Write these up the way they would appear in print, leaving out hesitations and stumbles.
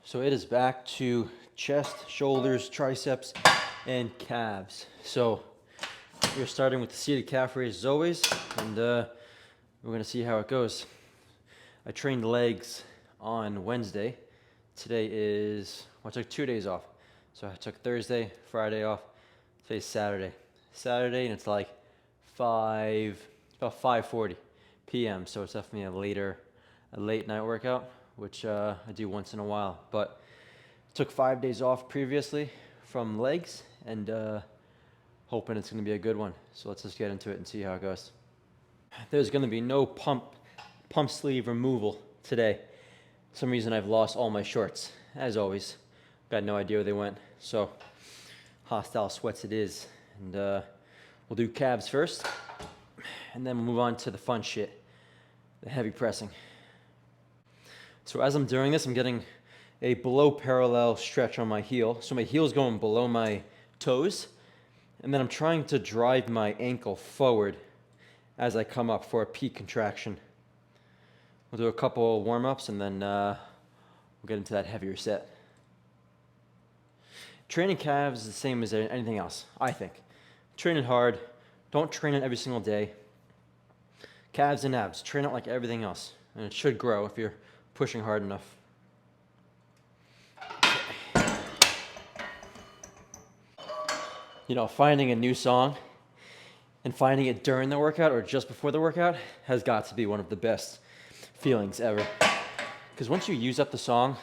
So it is back to chest, shoulders, triceps, and calves. So we're starting with the seated calf raise as always, and we're gonna see how it goes. I trained legs on Wednesday. Today is, well, I took 2 days off. So I took Thursday, Friday off. Today's Saturday, and it's like about 5:40 p.m. So it's definitely a late night workout, which I do once in a while. But took 5 days off previously from legs, and hoping it's going to be a good one. So let's just get into it and see how it goes. There's going to be no pump sleeve removal today. For some reason I've lost all my shorts, as always. Got no idea where they went. So hostile sweats it is. And we'll do calves first, and then we'll move on to the fun shit, the heavy pressing. So as I'm doing this, I'm getting a below parallel stretch on my heel. So my heel's going below my toes, and then I'm trying to drive my ankle forward as I come up for a peak contraction. We'll do a couple warm-ups, and then we'll get into that heavier set. Training calves is the same as anything else, I think. Train it hard. Don't train it every single day. Calves and abs, train it like everything else, and it should grow if you're pushing hard enough. You know, finding a new song and finding it during the workout or just before the workout has got to be one of the best feelings ever. Because once you use up the song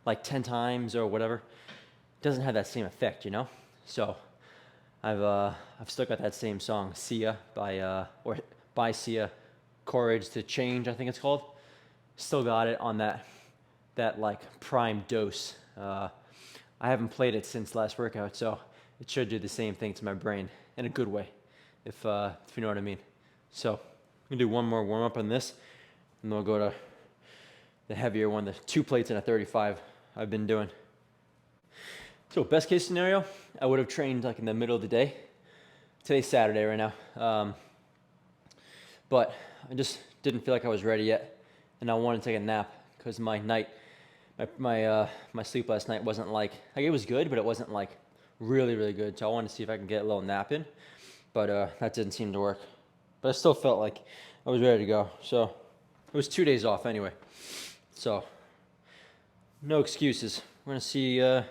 like 10 times or whatever, it doesn't have that same effect, you know? So I've still got that same song, Sia by Sia, Courage to Change, I think it's called. Still got it on that like prime dose. I haven't played it since last workout, so it should do the same thing to my brain in a good way, if you know what I mean. So I'm gonna do one more warm up on this, and then we'll go to the heavier one, the 2 plates and a 35 I've been doing. So best case scenario, I would have trained like in the middle of the day. Today's Saturday right now, but I just didn't feel like I was ready yet, and I wanted to take a nap because my sleep last night wasn't like it was good, but it wasn't like really good. So I wanted to see if I can get a little nap in, but that didn't seem to work. But I still felt like I was ready to go. So it was 2 days off anyway. So no excuses. We're gonna see how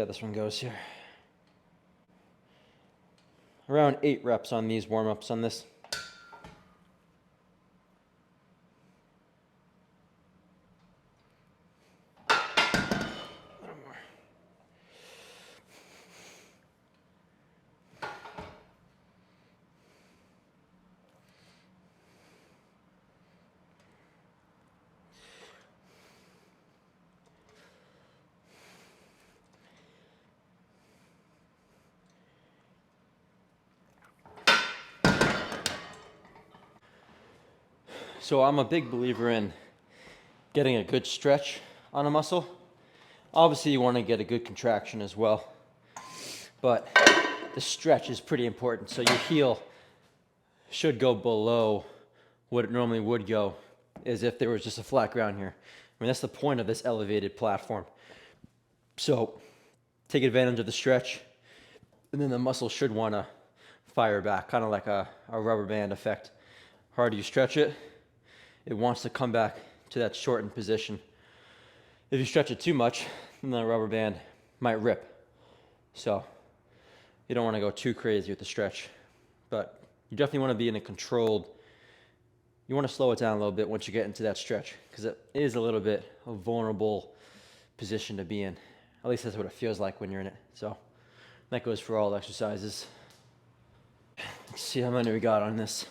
this one goes here. Around 8 reps on these warm-ups on this. So I'm a big believer in getting a good stretch on a muscle. Obviously you want to get a good contraction as well, but the stretch is pretty important. So your heel should go below what it normally would go, as if there was just a flat ground here. I mean, that's the point of this elevated platform. So take advantage of the stretch, and then the muscle should want to fire back, kind of like a rubber band effect. Harder you stretch it, it wants to come back to that shortened position. If you stretch it too much, then the rubber band might rip. So you don't want to go too crazy with the stretch, but you definitely want to be in a controlled, you want to slow it down a little bit once you get into that stretch, because it is a little bit a vulnerable position to be in. At least that's what it feels like when you're in it. So that goes for all exercises. Let's see how many we got on this.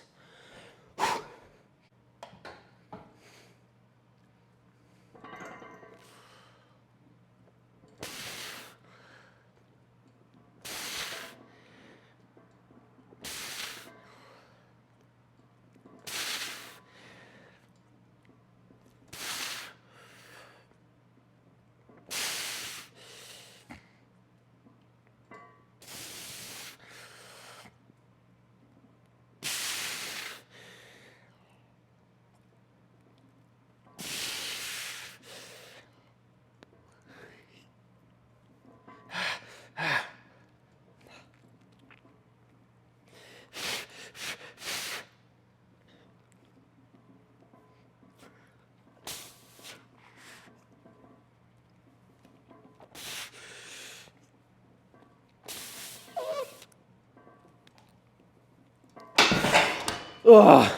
Ugh.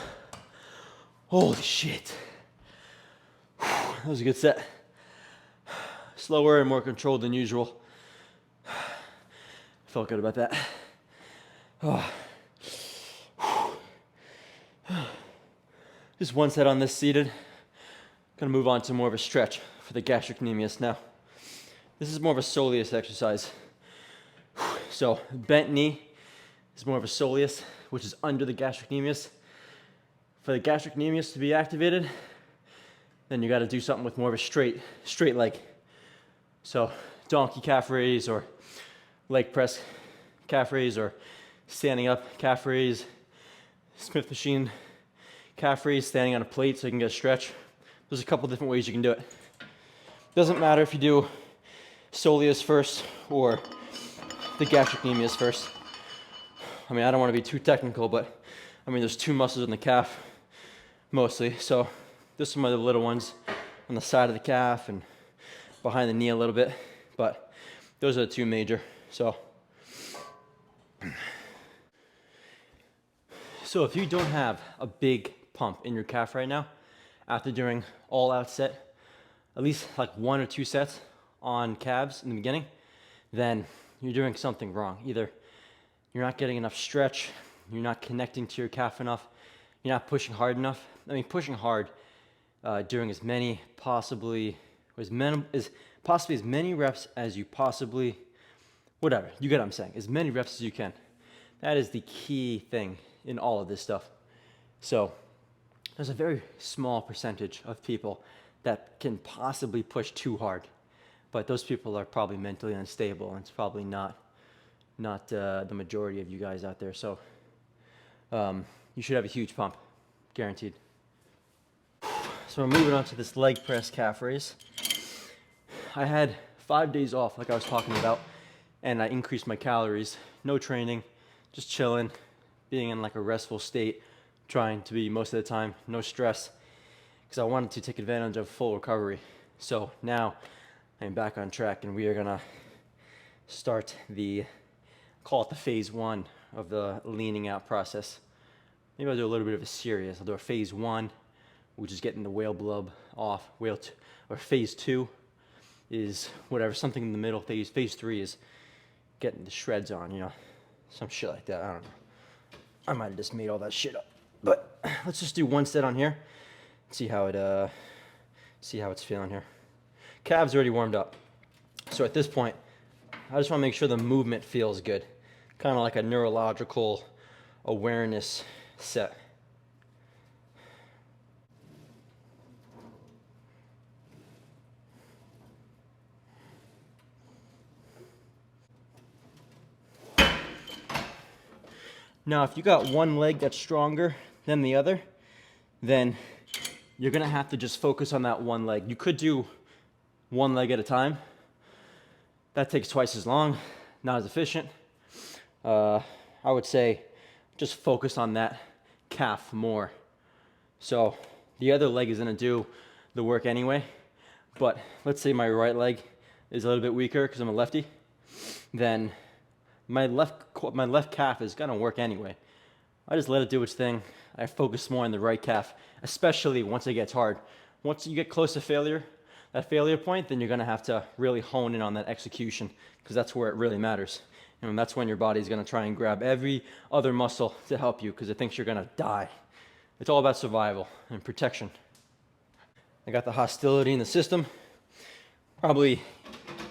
Holy shit. That was a good set. Slower and more controlled than usual. Felt good about that. Oh. Just one set on this seated. Gonna move on to more of a stretch for the gastrocnemius now. This is more of a soleus exercise. So bent knee is more of a soleus, which is under the gastrocnemius. For the gastrocnemius to be activated, then you got to do something with more of a straight leg. So donkey calf raise or leg press calf raise or standing up calf raise, Smith machine calf raise, standing on a plate so you can get a stretch. There's a couple different ways you can do it. Doesn't matter if you do soleus first or the gastrocnemius first. I mean, I don't want to be too technical, but I mean, there's two muscles in the calf mostly. So this is some of the little ones on the side of the calf and behind the knee a little bit, but those are the two major. So if you don't have a big pump in your calf right now, after doing all out set, at least like 1 or 2 sets on calves in the beginning, then you're doing something wrong. Either you're not getting enough stretch, you're not connecting to your calf enough, you're not pushing hard enough. I mean, pushing hard, doing as many possibly as many reps as you possibly, whatever, you get what I'm saying, as many reps as you can. That is the key thing in all of this stuff. So there's a very small percentage of people that can possibly push too hard, but those people are probably mentally unstable, and it's probably not the majority of you guys out there. So you should have a huge pump, guaranteed. So I'm moving on to this leg press calf raise. I had 5 days off, like I was talking about, and I increased my calories. No training, just chilling, being in like a restful state, trying to be most of the time, no stress, because I wanted to take advantage of full recovery. So now I'm back on track, and we are gonna start call it the phase 1 of the leaning out process. Maybe I'll do a little bit of a series. I'll do a phase 1, which is getting the whale blub off. Or phase 2 is whatever, something in the middle. Phase 3 is getting the shreds on, you know, some shit like that. I don't know. I might have just made all that shit up. But let's just do 1 set on here. See how it's feeling here. Calves already warmed up. So at this point, I just want to make sure the movement feels good. Kind of like a neurological awareness set. Now, if you got one leg that's stronger than the other, then you're gonna have to just focus on that one leg. You could do one leg at a time. That takes twice as long, not as efficient. I would say just focus on that calf more. So the other leg is gonna do the work anyway, but let's say my right leg is a little bit weaker because I'm a lefty, then my left calf is gonna work anyway. I just let it do its thing. I focus more on the right calf, especially once it gets hard. Once you get close to failure, that failure point, then you're gonna have to really hone in on that execution, because that's where it really matters. And that's when your body's gonna try and grab every other muscle to help you, because it thinks you're gonna die. It's all about survival and protection. I got the hostility in the system, probably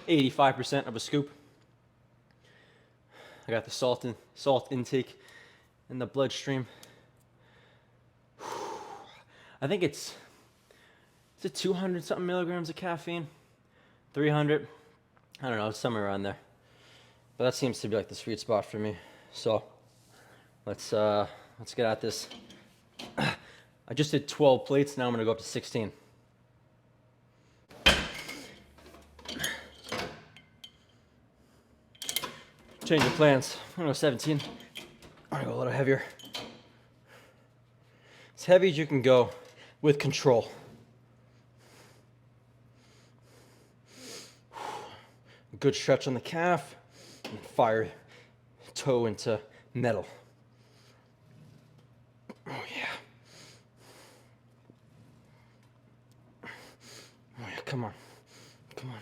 85% of a scoop. I got the salt intake in the bloodstream. I think it's 200 something milligrams of caffeine, 300. I don't know, it's somewhere around there. But that seems to be like the sweet spot for me. So let's get at this. I just did 12 plates. Now I'm gonna go up to 16. Change of plans. I'm gonna go 17. I'm gonna go a little heavier. As heavy as you can go with control. Good stretch on the calf, and fire toe into metal. Oh yeah. Come on. Come on.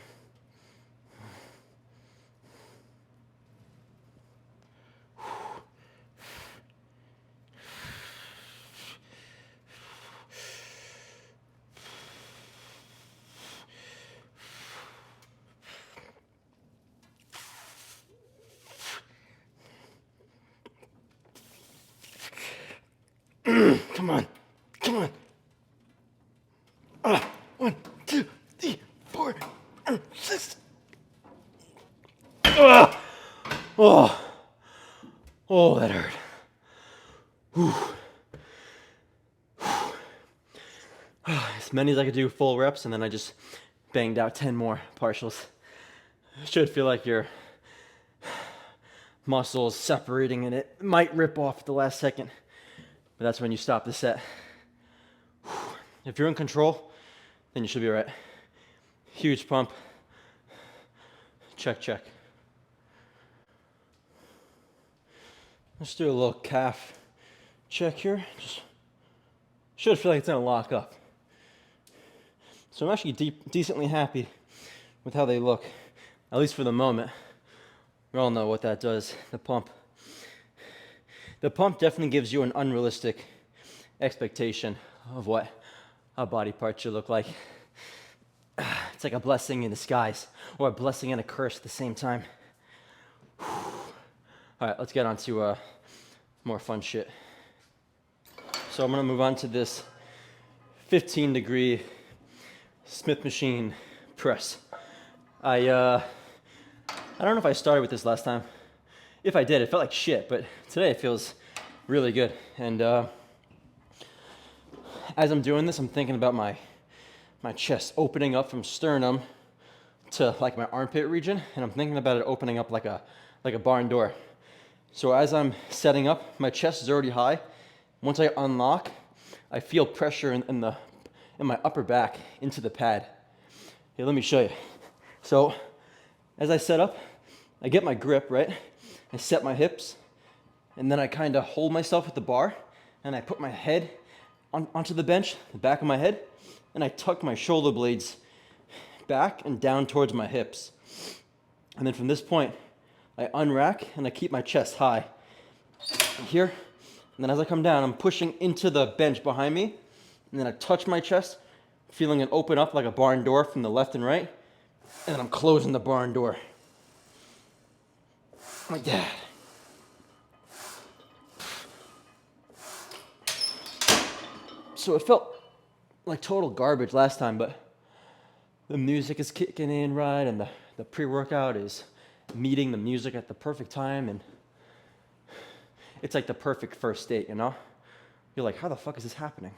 Come on. Come on. 1, 2, 3, 4, 6. Oh, oh, that hurt. Whew. As many as I could do full reps, and then I just banged out 10 more partials. It should feel like your muscles separating, and it might rip off at the last second, but that's when you stop the set. If you're in control, then you should be all right. Huge pump. Check, check. Let's do a little calf check here. Just should feel like it's gonna lock up. So I'm actually decently happy with how they look, at least for the moment. We all know what that does, the pump. The pump definitely gives you an unrealistic expectation of what a body part should look like. It's like a blessing in disguise, or a blessing and a curse at the same time. All right, let's get on to more fun shit. So I'm gonna move on to this 15-degree Smith machine press. I don't know if I started with this last time. If I did, it felt like shit, but today it feels really good. And as I'm doing this, I'm thinking about my chest opening up from sternum to like my armpit region, and I'm thinking about it opening up like a barn door. So as I'm setting up, my chest is already high. Once I unlock, I feel pressure in my upper back into the pad. Here, let me show you. So as I set up, I get my grip, right? I set my hips, and then I kind of hold myself with the bar, and I put my head onto the bench, the back of my head, and I tuck my shoulder blades back and down towards my hips. And then from this point, I unrack and I keep my chest high here. And then as I come down, I'm pushing into the bench behind me, and then I touch my chest, feeling it open up like a barn door from the left and right, and then I'm closing the barn door. Like that. So it felt like total garbage last time, but the music is kicking in right, and the pre-workout is meeting the music at the perfect time, and it's like the perfect first date, you know? You're like, how the fuck is this happening?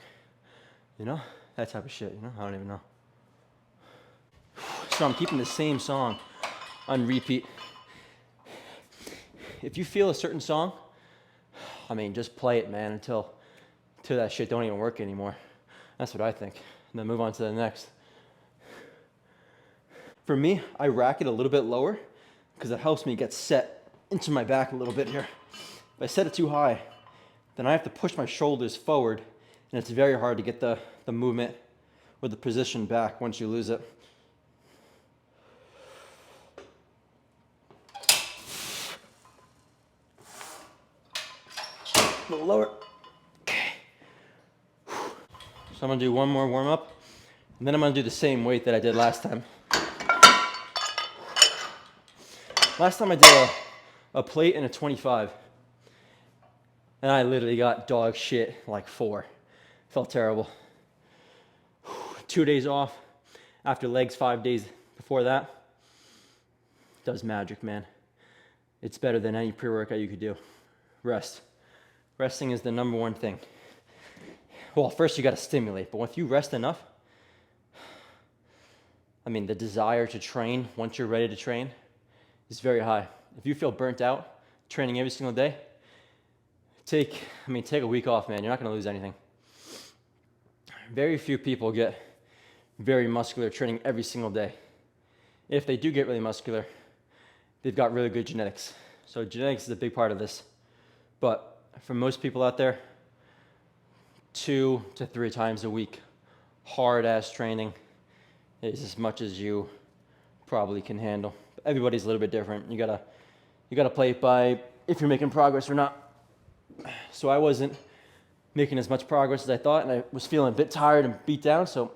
You know? That type of shit, you know? I don't even know. So I'm keeping the same song on repeat. If you feel a certain song, I mean, just play it, man, until that shit don't even work anymore. That's what I think. And then move on to the next. For me, I rack it a little bit lower because it helps me get set into my back a little bit here. If I set it too high, then I have to push my shoulders forward, and it's very hard to get the movement or the position back once you lose it. A little lower. Okay. So I'm gonna do one more warm up, and then I'm gonna do the same weight that I did last time. Last time I did a plate and a 25, and I literally got dog shit like 4. Felt terrible. 2 days off after legs, 5 days before that. Does magic, man. It's better than any pre-workout you could do. Rest. Resting is the number one thing. Well, first you got to stimulate, but if you rest enough, I mean, the desire to train once you're ready to train is very high. If you feel burnt out training every single day, take a week off, man. You're not going to lose anything. Very few people get very muscular training every single day. If they do get really muscular, they've got really good genetics. So genetics is a big part of this. But for most people out there, 2 to 3 times a week, hard ass training is as much as you probably can handle. Everybody's a little bit different. You gotta play it by if you're making progress or not. So I wasn't making as much progress as I thought, and I was feeling a bit tired and beat down, so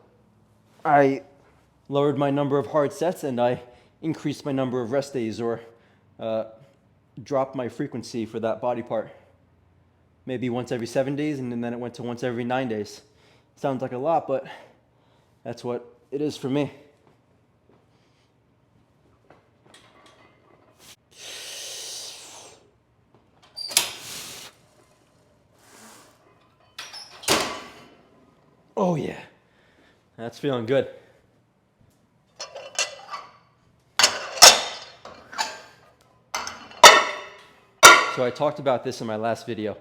I lowered my number of hard sets and I increased my number of rest days, or dropped my frequency for that body part. Maybe once every 7 days, and then it went to once every 9 days. Sounds like a lot, but that's what it is for me. Oh yeah, that's feeling good. So I talked about this in my last video.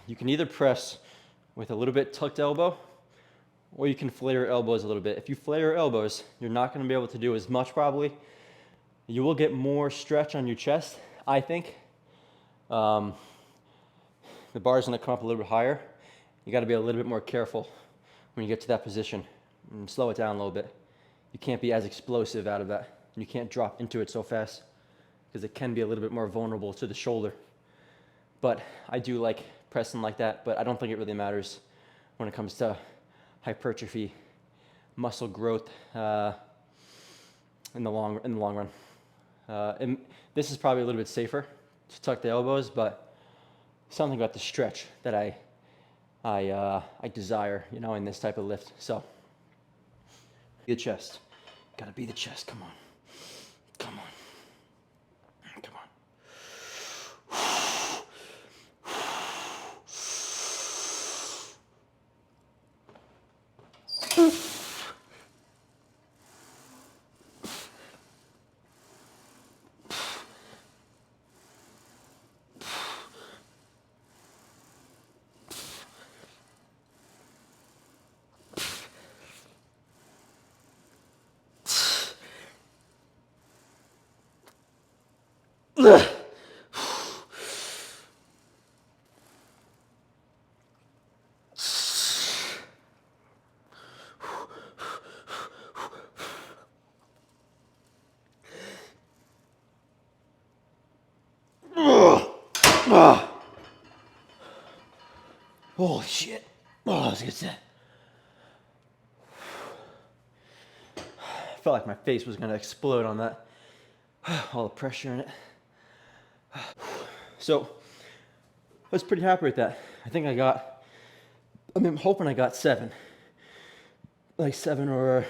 You can either press with a little bit tucked elbow, or you can flare your elbows a little bit. If you flare your elbows, you're not going to be able to do as much probably. You will get more stretch on your chest, I think. The bar's going to come up a little bit higher. You got to be a little bit more careful when you get to that position and slow it down a little bit. You can't be as explosive out of that, and you can't drop into it so fast because it can be a little bit more vulnerable to the shoulder. But I do like pressing like that, but I don't think it really matters when it comes to hypertrophy, muscle growth in the long run. And this is probably a little bit safer to tuck the elbows, but something about the stretch that I desire, you know, in this type of lift. So, the chest, gotta be the chest. Come on, come on, come on. Holy shit. Oh, that was a good set. I felt like my face was going to explode on that. All the pressure in it. So, I was pretty happy with that. I'm hoping I got 7. Like 7 or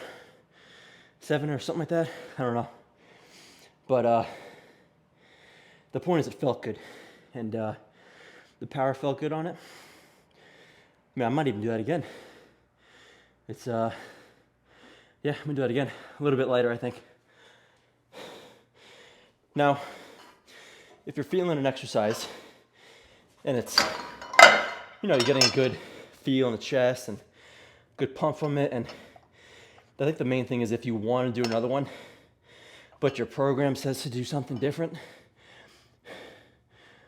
something like that. I don't know. But the point is it felt good. And the power felt good on it. I mean, I might even do that again. It's, yeah, I'm gonna do that again. A little bit lighter, I think. Now, if you're feeling an exercise and it's, you know, you're getting a good feel in the chest and good pump from it, and I think the main thing is if you want to do another one, but your program says to do something different,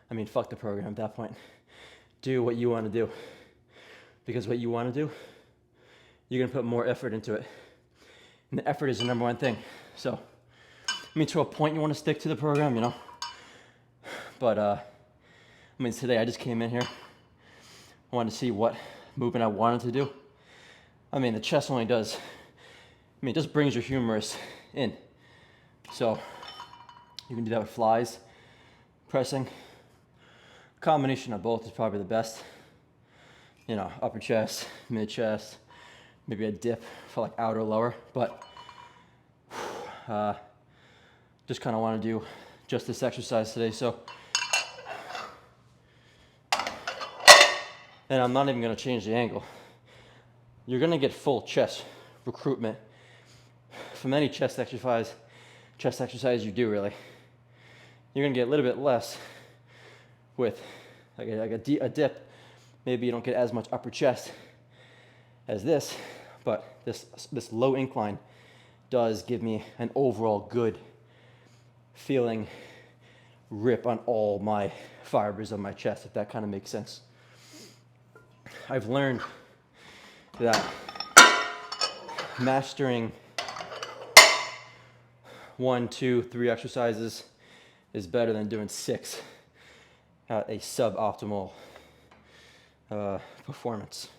I mean, fuck the program at that point. Do what you want to do. Because what you want to do, you're going to put more effort into it. And the effort is the number one thing. So, I mean, to a point you want to stick to the program, you know. But, I mean, today I just came in here. I wanted to see what movement I wanted to do. I mean, the chest only does, I mean, it just brings your humerus in. So, you can do that with flies, pressing. Combination of both is probably the best. You know, upper chest, mid chest, maybe a dip for like outer lower, but just kind of want to do just this exercise today. So, and I'm not even going to change the angle. You're going to get full chest recruitment from any chest exercise you do, really. You're going to get a little bit less with like a dip. Maybe you don't get as much upper chest as this, but this low incline does give me an overall good feeling rip on all my fibers of my chest, if that kind of makes sense. I've learned that mastering 1, 2, 3 exercises is better than doing 6 at a suboptimal performance.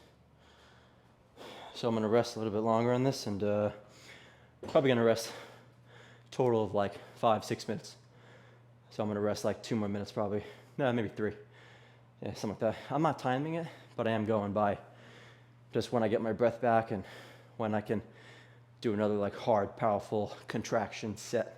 So I'm gonna rest a little bit longer on this, and probably gonna rest a total of like 5-6 minutes. So I'm gonna rest like 2 more minutes probably. No, maybe 3. Yeah, something like that. I'm not timing it, but I am going by just when I get my breath back and when I can do another like hard, powerful contraction set.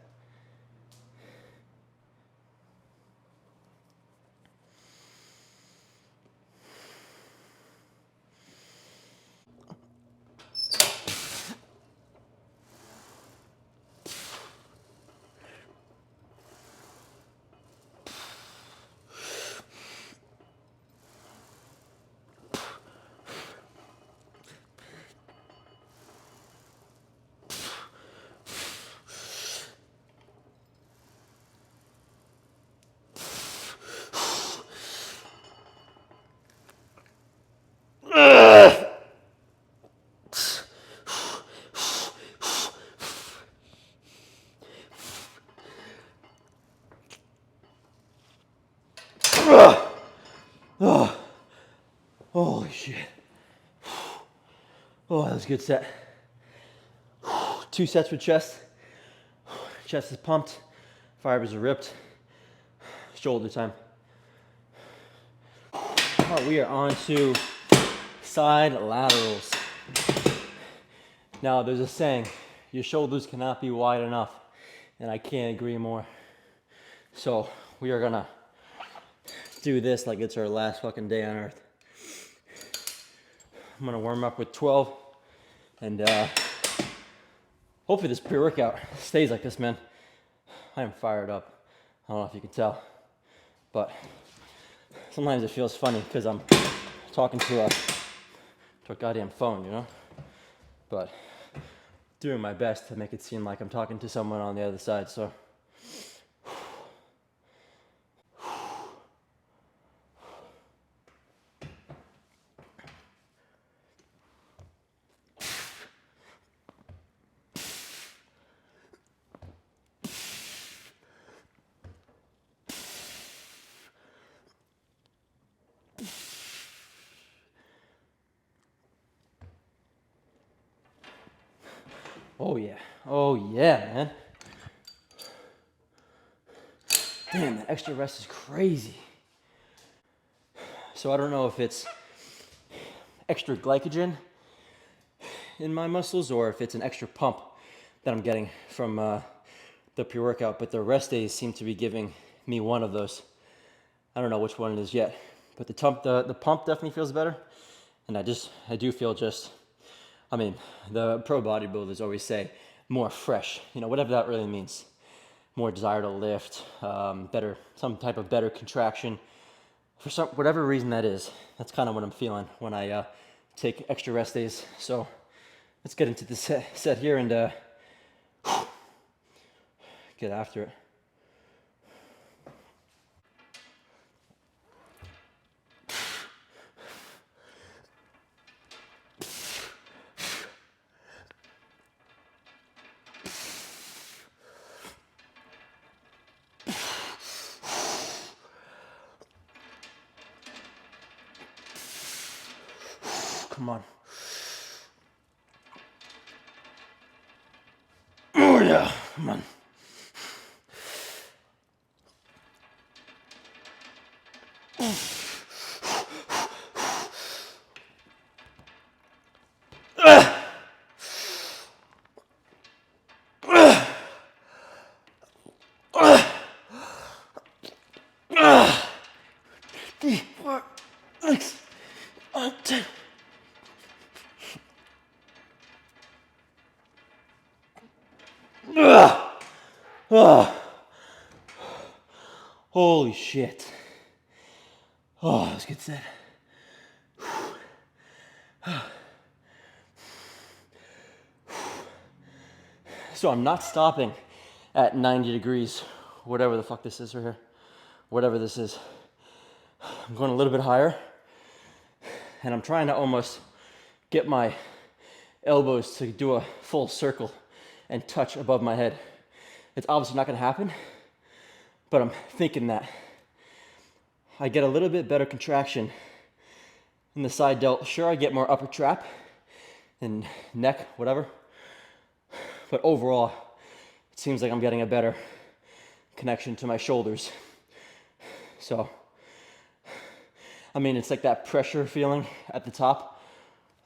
Oh, holy shit. Oh, that was a good set. 2 sets for chest. Chest is pumped. Fibers are ripped. Shoulder time. All right, we are on to side laterals. Now, there's a saying, your shoulders cannot be wide enough, and I can't agree more. So, we are gonna do this like it's our last fucking day on earth. I'm gonna warm up with 12, and hopefully this pre-workout stays like this, man. I am fired up. I don't know if you can tell, but sometimes it feels funny because I'm talking to a goddamn phone, you know? But doing my best to make it seem like I'm talking to someone on the other side, so. Oh yeah, man. Damn, that extra rest is crazy. So I don't know if it's extra glycogen in my muscles or if it's an extra pump that I'm getting from the pre-workout, but the rest days seem to be giving me one of those. I don't know which one it is yet, but the pump definitely feels better, and I do feel just, I mean, the pro bodybuilders always say more fresh, you know, whatever that really means. More desire to lift, better, some type of better contraction. For whatever reason that is, that's kind of what I'm feeling when I take extra rest days. So let's get into this set here and get after it. Come on. Oh yeah, come on. Holy shit. Oh, that was a good set. So I'm not stopping at 90 degrees, whatever the fuck this is right here. Whatever this is. I'm going a little bit higher, and I'm trying to almost get my elbows to do a full circle and touch above my head. It's obviously not gonna happen, but I'm thinking that I get a little bit better contraction in the side delt. Sure, I get more upper trap and neck, whatever, but overall, it seems like I'm getting a better connection to my shoulders. So, I mean, it's like that pressure feeling at the top,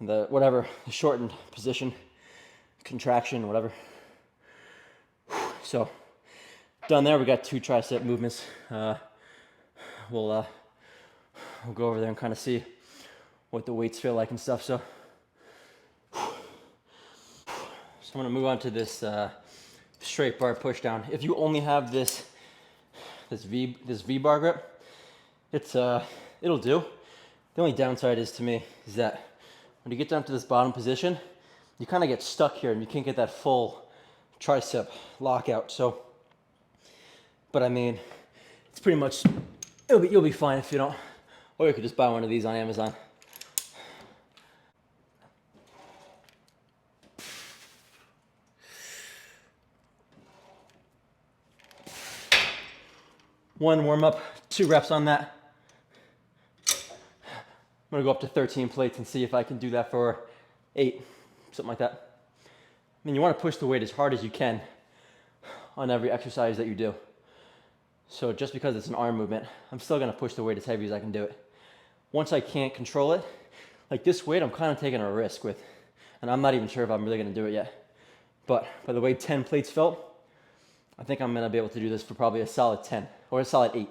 the shortened position, contraction, whatever. So, done there. We got 2 tricep movements. We'll go over there and kind of see what the weights feel like and stuff. So I'm gonna move on to this straight bar push down. If you only have this V bar grip, it'll do. The only downside is to me is that when you get down to this bottom position, you kind of get stuck here and you can't get that full tricep lockout. So, but I mean, it's pretty much, you'll be fine if you don't, or you could just buy one of these on Amazon. One warm up, 2 reps on that. I'm gonna go up to 13 plates and see if I can do that for 8, something like that. I mean, you wanna push the weight as hard as you can on every exercise that you do. So just because it's an arm movement, I'm still gonna push the weight as heavy as I can do it. Once I can't control it, like this weight, I'm kind of taking a risk with, and I'm not even sure if I'm really gonna do it yet. But by the way 10 plates felt, I think I'm gonna be able to do this for probably a solid 10 or a solid 8.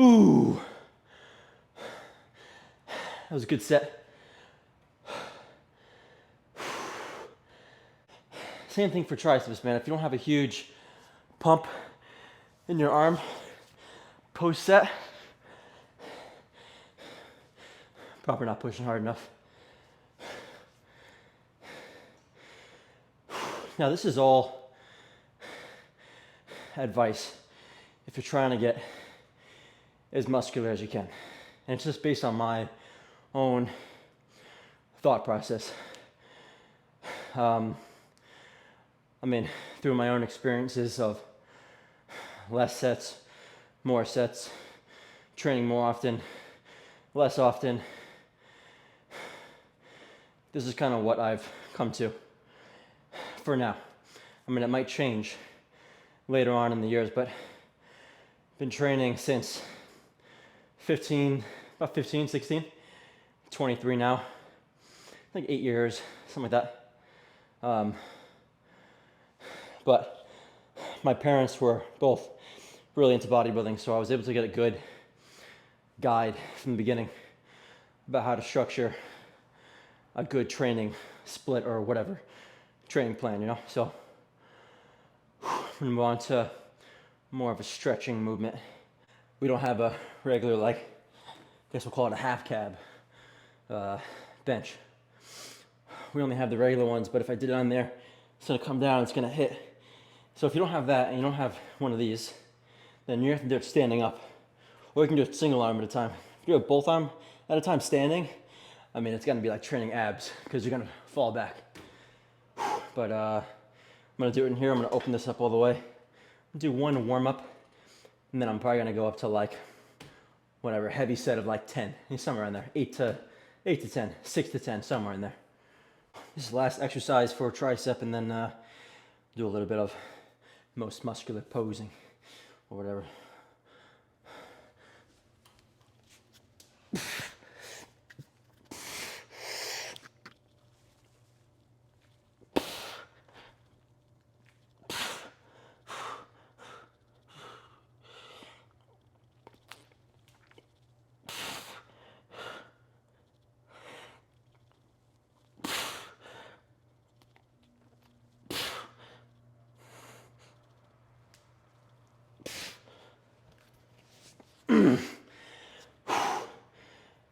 Ooh, that was a good set. Same thing for triceps, man. If you don't have a huge pump in your arm post set, probably not pushing hard enough. Now this is all advice if you're trying to get as muscular as you can. And it's just based on my own thought process. I mean, through my own experiences of less sets, more sets, training more often, less often, this is kind of what I've come to for now. I mean, it might change later on in the years, but I've been training since about 15, 16, 23 now, like 8 years, something like that. But my parents were both really into bodybuilding, so I was able to get a good guide from the beginning about how to structure a good training split or whatever training plan, you know? So I'm gonna move on to more of a stretching movement. We don't have a regular, like, I guess we'll call it a half cab bench. We only have the regular ones, but if I did it on there, it's gonna come down, it's gonna hit. So if you don't have that and you don't have one of these, then you have to do it standing up. Or you can do it single arm at a time. If you do it both arm at a time standing, I mean, it's gonna be like training abs because you're gonna fall back. But I'm gonna do it in here. I'm gonna open this up all the way. Do one warm up, and then I'm probably gonna go up to like whatever heavy set of like 10, somewhere in there, 8 to 10, 6 to 10, somewhere in there. This is the last exercise for tricep, and then do a little bit of most muscular posing or whatever.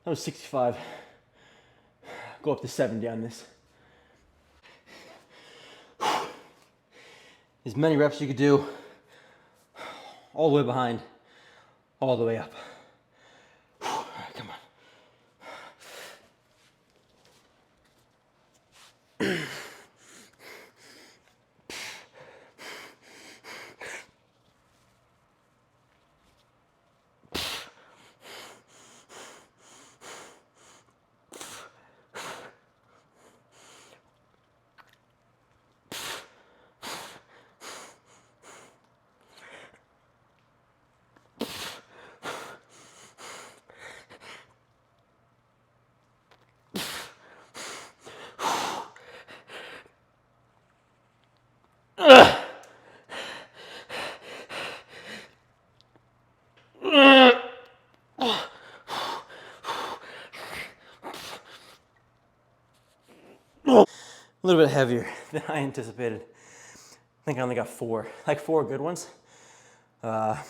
That was 65. Go up to 70 on this. As many reps you could do, all the way behind, all the way up. All right, come on. A little bit heavier than I anticipated. I think I only got four good ones. I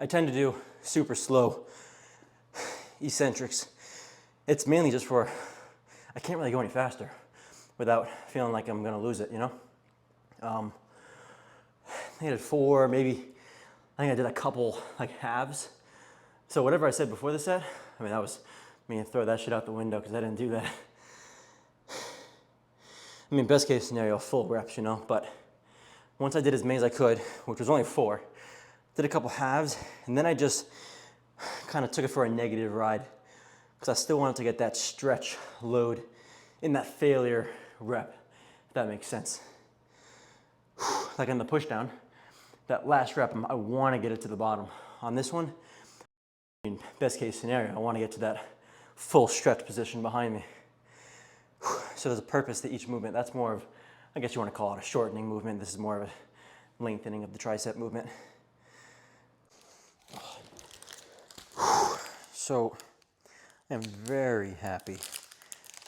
tend to do super slow eccentrics. It's mainly just for, I can't really go any faster without feeling like I'm gonna lose it, you know? I think I did four, maybe, I think I did a couple like halves. So whatever I said before the set, I mean, that was me throw that shit out the window because I didn't do that. I mean, best case scenario, full reps, you know, but once I did as many as I could, which was only four, did a couple halves, and then I just kind of took it for a negative ride because I still wanted to get that stretch load in that failure rep, if that makes sense. Like on the push down, that last rep, I want to get it to the bottom. On this one, I mean, best case scenario, I want to get to that full stretch position behind me. So there's a purpose to each movement. That's more of, I guess you want to call it a shortening movement. This is more of a lengthening of the tricep movement. So I'm very happy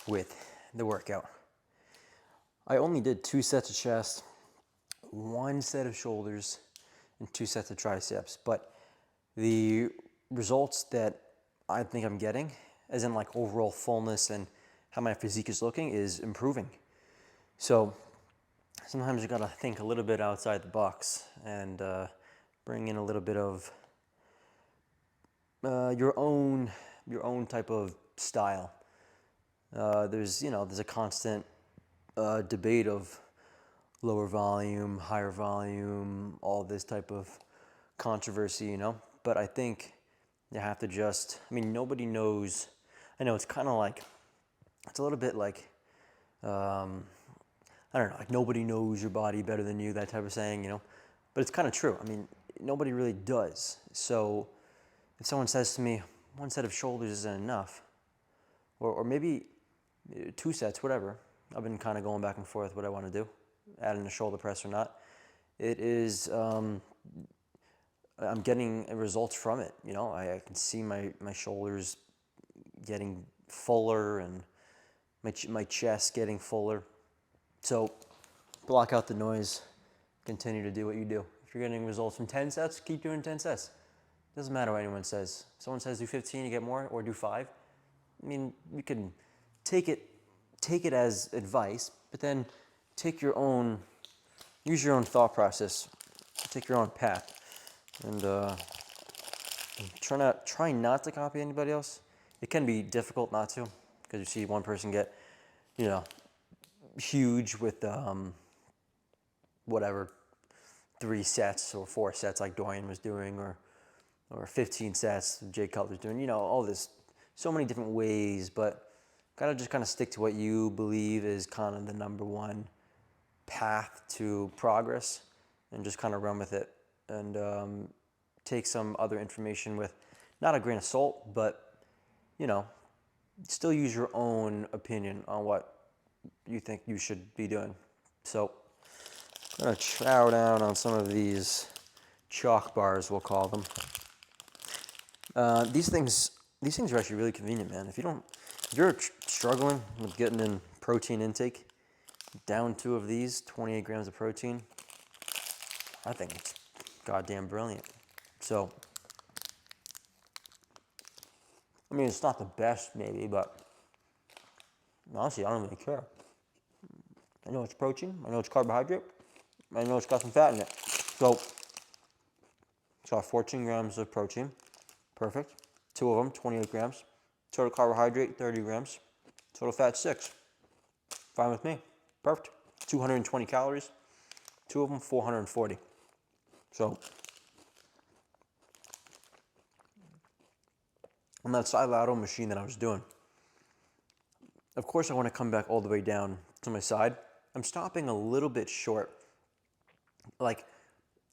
with the workout. I only did 2 sets of chest, 1 set of shoulders, and 2 sets of triceps. But the results that I think I'm getting, as in like overall fullness and how my physique is looking, is improving. So sometimes you gotta think a little bit outside the box and bring in a little bit of your own type of style. There's a constant debate of lower volume, higher volume, all this type of controversy, you know. But I think you have to just, I mean, nobody knows. I know it's kind of like, it's a little bit like, I don't know, like nobody knows your body better than you, that type of saying, you know. But it's kind of true. I mean, nobody really does. So if someone says to me, 1 set of shoulders isn't enough, or maybe 2 sets, whatever. I've been kind of going back and forth what I want to do, adding a shoulder press or not. It is, I'm getting results from it. You know, I can see my shoulders getting fuller and my chest getting fuller. So block out the noise, continue to do what you do. If you're getting results from 10 sets, keep doing 10 sets. Doesn't matter what anyone says. If someone says do 15, you get more, or do 5. I mean, you can take it as advice, but then use your own thought process, take your own path, and try not to copy anybody else. It can be difficult not to, because you see one person get, you know, huge with whatever 3 sets or 4 sets like Dorian was doing, or 15 sets Jay Cutler's doing, you know, all this, so many different ways, but gotta just kind of stick to what you believe is kind of the number one path to progress, and just kind of run with it, and take some other information with not a grain of salt, but, you know, still use your own opinion on what you think you should be doing. So I'm gonna chow down on some of these chalk bars, we'll call them. These things are actually really convenient, man. If you're struggling with getting in protein intake, down 2 of these, 28 grams of protein, I think it's goddamn brilliant. So, I mean, it's not the best maybe, but honestly, I don't really care. I know it's protein, I know it's carbohydrate, I know it's got some fat in it. So, it's got 14 grams of protein, perfect. 2 of them, 28 grams. Total carbohydrate, 30 grams. Total fat, 6. Fine with me, perfect. 220 calories, 2 of them, 440. So, on that side lateral machine that I was doing, of course I want to come back all the way down to my side. I'm stopping a little bit short. Like,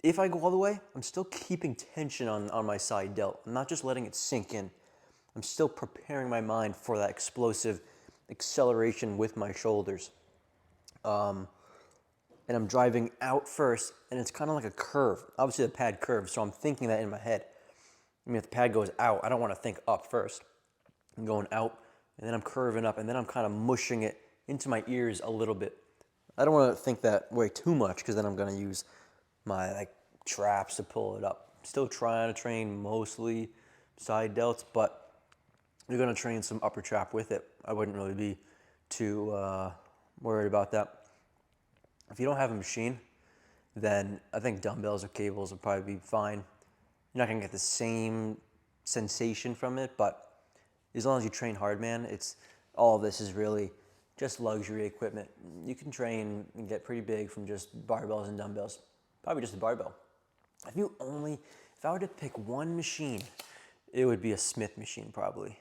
if I go all the way, I'm still keeping tension on my side delt. I'm not just letting it sink in. I'm still preparing my mind for that explosive acceleration with my shoulders. And I'm driving out first, and it's kind of like a curve. Obviously the pad curves, so I'm thinking that in my head. I mean, if the pad goes out, I don't want to think up first. I'm going out, and then I'm curving up, and then I'm kind of mushing it into my ears a little bit. I don't want to think that way too much, because then I'm going to use my traps to pull it up. Still trying to train mostly side delts, but you're going to train some upper trap with it. I wouldn't really be too worried about that. If you don't have a machine, then I think dumbbells or cables will probably be fine. You're not going to get the same sensation from it, but as long as you train hard, man, all of this is really just luxury equipment. You can train and get pretty big from just barbells and dumbbells. Probably just a barbell. If I were to pick one machine, it would be a Smith machine probably.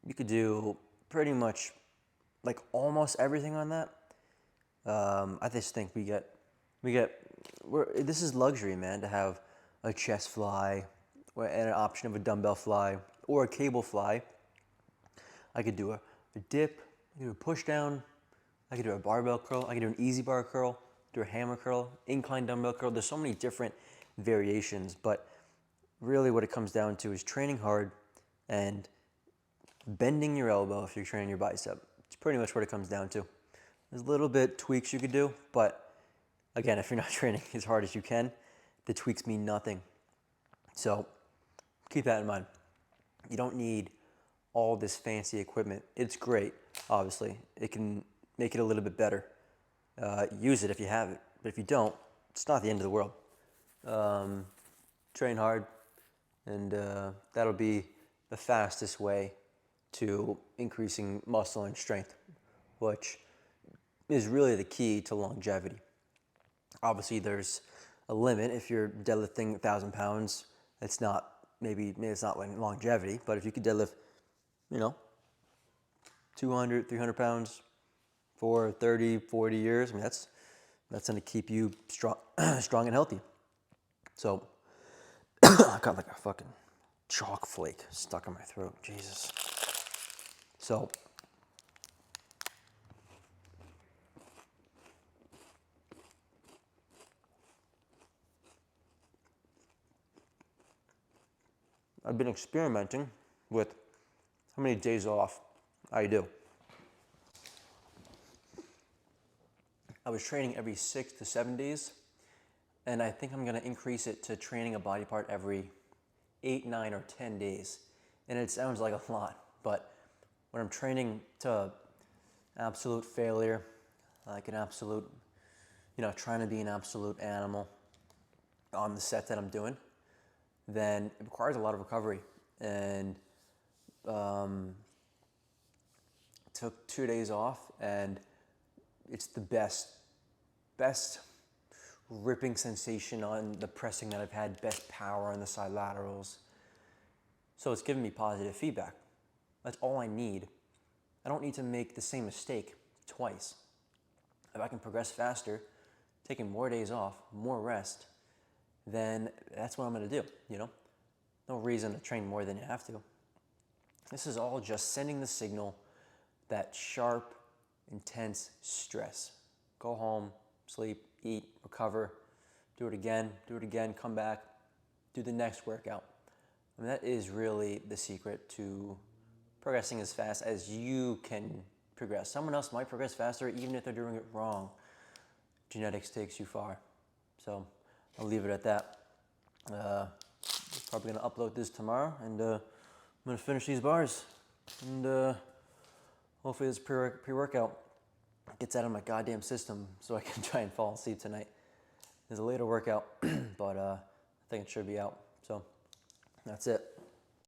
You could do pretty much almost everything on that. I just think this is luxury, man, to have a chest fly and an option of a dumbbell fly or a cable fly. I could do a dip, I could do a push down, I could do a barbell curl, I could do an easy bar curl, do a hammer curl, incline dumbbell curl. There's so many different variations, but really what it comes down to is training hard and bending your elbow if you're training your bicep. It's pretty much what it comes down to. There's a little bit tweaks you could do, but again, if you're not training as hard as you can, the tweaks mean nothing. So keep that in mind. You don't need all this fancy equipment. It's great, obviously. It can make it a little bit better. Use it if you have it, but if you don't, it's not the end of the world. Train hard, and that'll be the fastest way to increasing muscle and strength, which is really the key to longevity. Obviously, there's a limit. If you're deadlifting 1,000 pounds, it's not maybe it's not like longevity, but if you could deadlift, 200, 300 pounds for 30, 40 years, I mean, that's going to keep you strong, strong and healthy. So, I got like a fucking chalk flake stuck in my throat. Jesus. So, I've been experimenting with how many days off I do. I was training every 6 to 7 days, and I think I'm going to increase it to training a body part every 8, 9, or 10 days. And it sounds like a lot, but when I'm training to absolute failure, like an absolute, trying to be an absolute animal on the set that I'm doing, then it requires a lot of recovery. And took 2 days off, and it's the best ripping sensation on the pressing that I've had, best power on the side laterals. So it's giving me positive feedback. That's all I need. I don't need to make the same mistake twice. If I can progress faster, taking more days off, more rest, then that's what I'm going to do, No reason to train more than you have to. This is all just sending the signal that sharp, intense stress. Go home, sleep, eat, recover, do it again, come back, do the next workout. I mean, that is really the secret to progressing as fast as you can progress. Someone else might progress faster even if they're doing it wrong. Genetics takes you far. So I'll leave it at that. Probably gonna upload this tomorrow, and I'm gonna finish these bars, and hopefully this pre-workout gets out of my goddamn system so I can try and fall asleep tonight. There's a later workout, but I think it should be out. So that's it.